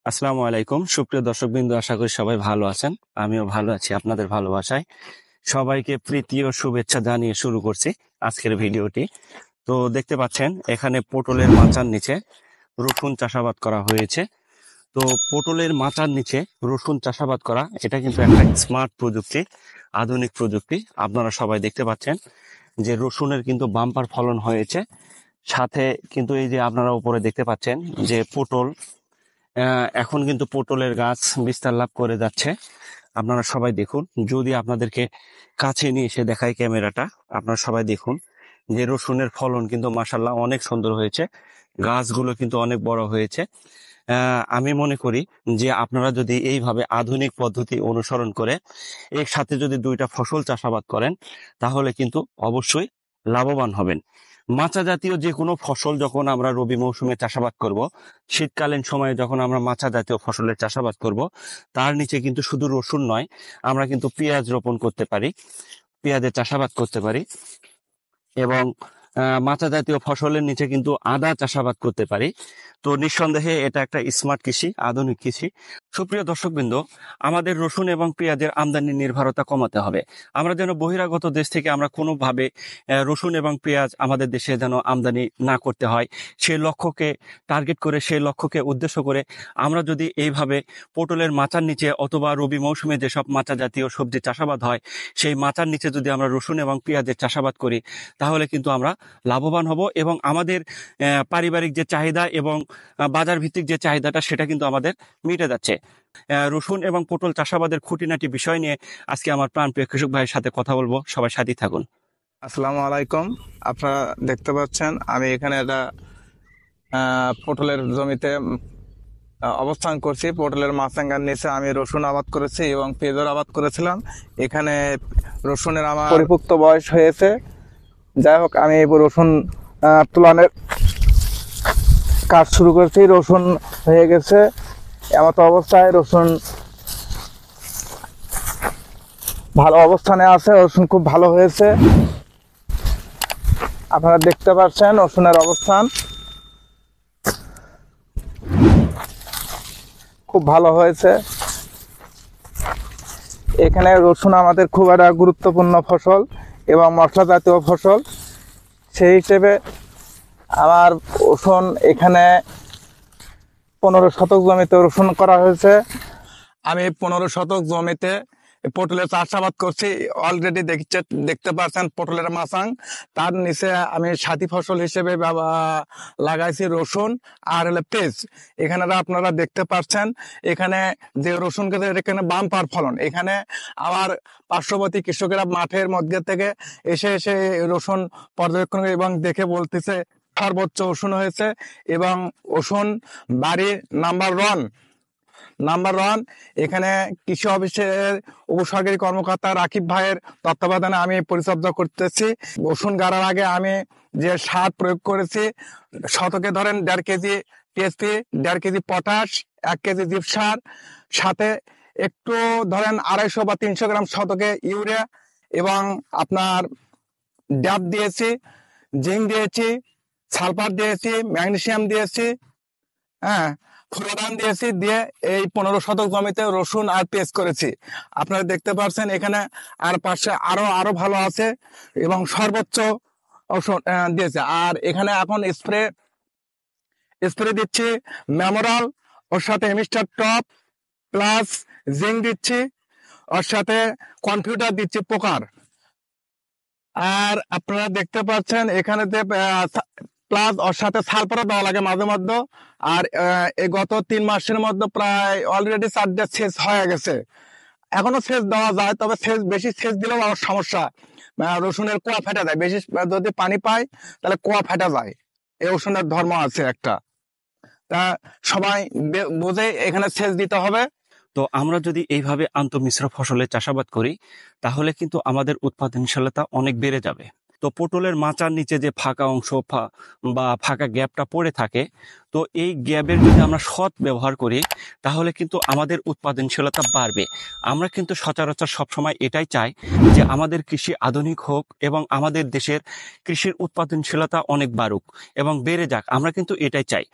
আসসালামু আলাইকুম সুপ্রিয় দর্শকবৃন্দ, আশা করি সবাই ভালো আছেন। আমিও ভালো আছি আপনাদের ভালোবাসায়। সবাইকে প্রীতি ও শুভেচ্ছা জানিয়ে শুরু করছি আজকের ভিডিওটি। তো দেখতে পাচ্ছেন এখানে পটলের মাচার নিচে রসুন চাষাবাদ করা হয়েছে। তো পটলের মাচার নিচে রসুন চাষাবাদ করা এটা কিন্তু একটা স্মার্ট প্রযুক্তি, আধুনিক প্রযুক্তি। আপনারা সবাই দেখতে পাচ্ছেন যে রসুনের কিন্তু বাম্পার ফলন হয়েছে। সাথে কিন্তু এই যে আপনারা উপরে দেখতে পাচ্ছেন যে পটল, এখন কিন্তু পটলের গাছ বিস্তার লাভ করে যাচ্ছে। আপনারা সবাই দেখুন, যদি আপনাদেরকে কাছে নিয়ে এসে দেখাই ক্যামেরাটা, আপনারা সবাই দেখুন যে রসুনের ফলন কিন্তু মাশাল্লাহ অনেক সুন্দর হয়েছে। গাছগুলো কিন্তু অনেক বড় হয়েছে। আমি মনে করি যে আপনারা যদি এইভাবে আধুনিক পদ্ধতি অনুসরণ করে একসাথে যদি দুইটা ফসল চাষাবাদ করেন তাহলে কিন্তু অবশ্যই লাভবান হবেন। মাচা জাতীয় যে কোনো ফসল যখন আমরা রবি মৌসুমে চাষাবাদ করব, শীতকালীন সময়ে যখন আমরা মাচা জাতীয় ফসলের চাষাবাদ করব, তার নিচে কিন্তু শুধু রসুন নয়, আমরা কিন্তু পেঁয়াজ রোপণ করতে পারি, পেঁয়াজের চাষাবাদ করতে পারি এবং মাচা জাতীয় ফসলের নিচে কিন্তু আদা চাষাবাদ করতে পারি। তো নিঃসন্দেহে এটা একটা স্মার্ট কৃষি, আধুনিক কৃষি। সুপ্রিয় দর্শকবৃন্দ, আমাদের রসুন এবং পেঁয়াজের আমদানি নির্ভরতা কমাতে হবে। আমরা যেন বহিরাগত দেশ থেকে আমরা কোনোভাবে রসুন এবং পেঁয়াজ আমাদের দেশে যেন আমদানি না করতে হয়, সেই লক্ষ্যকে টার্গেট করে, সেই লক্ষ্যকে উদ্দেশ্য করে আমরা যদি এইভাবে পটলের মাচার নিচে অথবা রবি মৌসুমে যেসব মাচা জাতীয় সবজি চাষাবাদ হয় সেই মাচার নিচে যদি আমরা রসুন এবং পেঁয়াজের চাষাবাদ করি তাহলে কিন্তু আমরা লাভবান হব এবং আমাদের পারিবারিক যে চাহিদা এবং বাজার ভিত্তিক যে চাহিদাটা সেটা কিন্তু আমাদের মিটে যাচ্ছে। রসুন এবং পটল চাষাবাদের খুঁটিনাটি বিষয় নিয়ে আজকে আমার প্রাণপ্রিয় কৃষক ভাইয়ের সাথে কথা বলবো। সবাই সাথেই থাকুন। আসসালামু আলাইকুম। আপনারা দেখতে পাচ্ছেন আমি এখানে একটা পটলের জমিতে অবস্থান করছি। পটলের মাচাঙ্গার নিচে আমি রসুন আবাদ করেছি এবং পেঁয়াজের আবাদ করেছিলাম। এখানে রসুনের আমার পরিপক্ত বয়স হয়েছে। যাই হোক, আমি রসুন তুলানের কাজ শুরু করেছি। রসুন হয়ে গেছে এমতো অবস্থায়, রসুন ভালো অবস্থানে আছে, রসুন খুব ভালো হয়েছে। আপনারা দেখতে পাচ্ছেন রসুনের অবস্থান খুব ভালো হয়েছে। এখানে রসুন আমাদের খুব একটা গুরুত্বপূর্ণ ফসল এবং মশলা জাতীয় ফসল। সেই হিসেবে আমার রসুন এখানে 15 শতক জমিতে রসুন করা হয়েছে। আমি 15 শতক জমিতে পটলের চাষাবাদ করছি। অলরেডি দেখতে পাচ্ছেন পটলের মাচাং, তার নিচে আমি সাথী ফসল হিসেবে লাগাইছি রসুন আর পেঁয়াজ। এখানে আপনারা দেখতে পাচ্ছেন এখানে যে রসুন গাছের এখানে বাম্পার ফলন। এখানে আমার পার্শ্ববর্তী কৃষকেরা মাঠের মধ্যে থেকে এসে রসুন পর্যবেক্ষণ এবং দেখে বলতেছে সর্বোচ্চ রসুন হয়েছে এবং রসুন বাড়ি নাম্বার ওয়ান। এখানে কৃষি অফিসের উপসহকারী কর্মকর্তা রাকিব ভাইয়ের তত্ত্বাবধানে আমি পরিচর্যা করতেছি। রসুন গাড়ার আগে আমি যে সার প্রয়োগ করেছি, শতকে ধরেন 1.5 kg TSP, 1.5 kg potash, 1 kg জিপসার, সাথে একটু ধরেন 250 বা 300 গ্রাম শতকে ইউরিয়া এবং আপনার ডাব দিয়েছি, জিঙ্ক দিয়েছি, সালফার দিয়েছি, ম্যাগনেসিয়াম দিয়েছি, ফ্লোরান দিয়েছি, দিয়ে এই 15 শতক জমিতে রসুন আর পেঁয়াজ করেছি। আপনারা দেখতে পাচ্ছেন এখানে আর পাশে আরো ভালো আছে এবং সর্বোচ্চ ওষুধ দিয়েছে। আর এখানে এখন স্প্রে দিচ্ছি মেমোরাল, ওর সাথে এমিস্টার টপ প্লাস জিঙ্ক দিচ্ছি, ওর সাথে কম্পিউটার দিচ্ছি পোকার। আর আপনারা দেখতে পাচ্ছেন এখানে প্লাস ওর সাথে সালফারও দেওয়া লাগে মাঝে মধ্যে। আর এই গত 3 মাসের মধ্যে প্রায় অলরেডি 4 সেচ হয়ে গেছে। এখনো সেচ দেওয়া যায়, তবে বেশি সেচ দিলেও আমার সমস্যা, রসুনের কোয়া ফেটে যায়। বেশি যদি পানি পায় তাহলে কোয়া ফেটে যায়। এই রসুনের ধর্ম আছে একটা, তা সবাই বুঝে এখানে সেচ দিতে হবে। তো আমরা যদি এইভাবে আন্তঃমিশ্র ফসলের চাষাবাদ করি তাহলে কিন্তু আমাদের উৎপাদনশীলতা অনেক বেড়ে যাবে। তো পটলের মাচার নিচে যে ফাঁকা অংশ বা ফাঁকা গ্যাপটা পড়ে থাকে, তো এই গ্যাপের যদি আমরা সৎ ব্যবহার করি তাহলে কিন্তু আমাদের উৎপাদনশীলতা বাড়বে। আমরা কিন্তু সচরাচর সবসময় এটাই চাই যে আমাদের কৃষি আধুনিক হোক এবং আমাদের দেশের কৃষির উৎপাদনশীলতা অনেক বাড়ুক এবং বেড়ে যাক, আমরা কিন্তু এটাই চাই।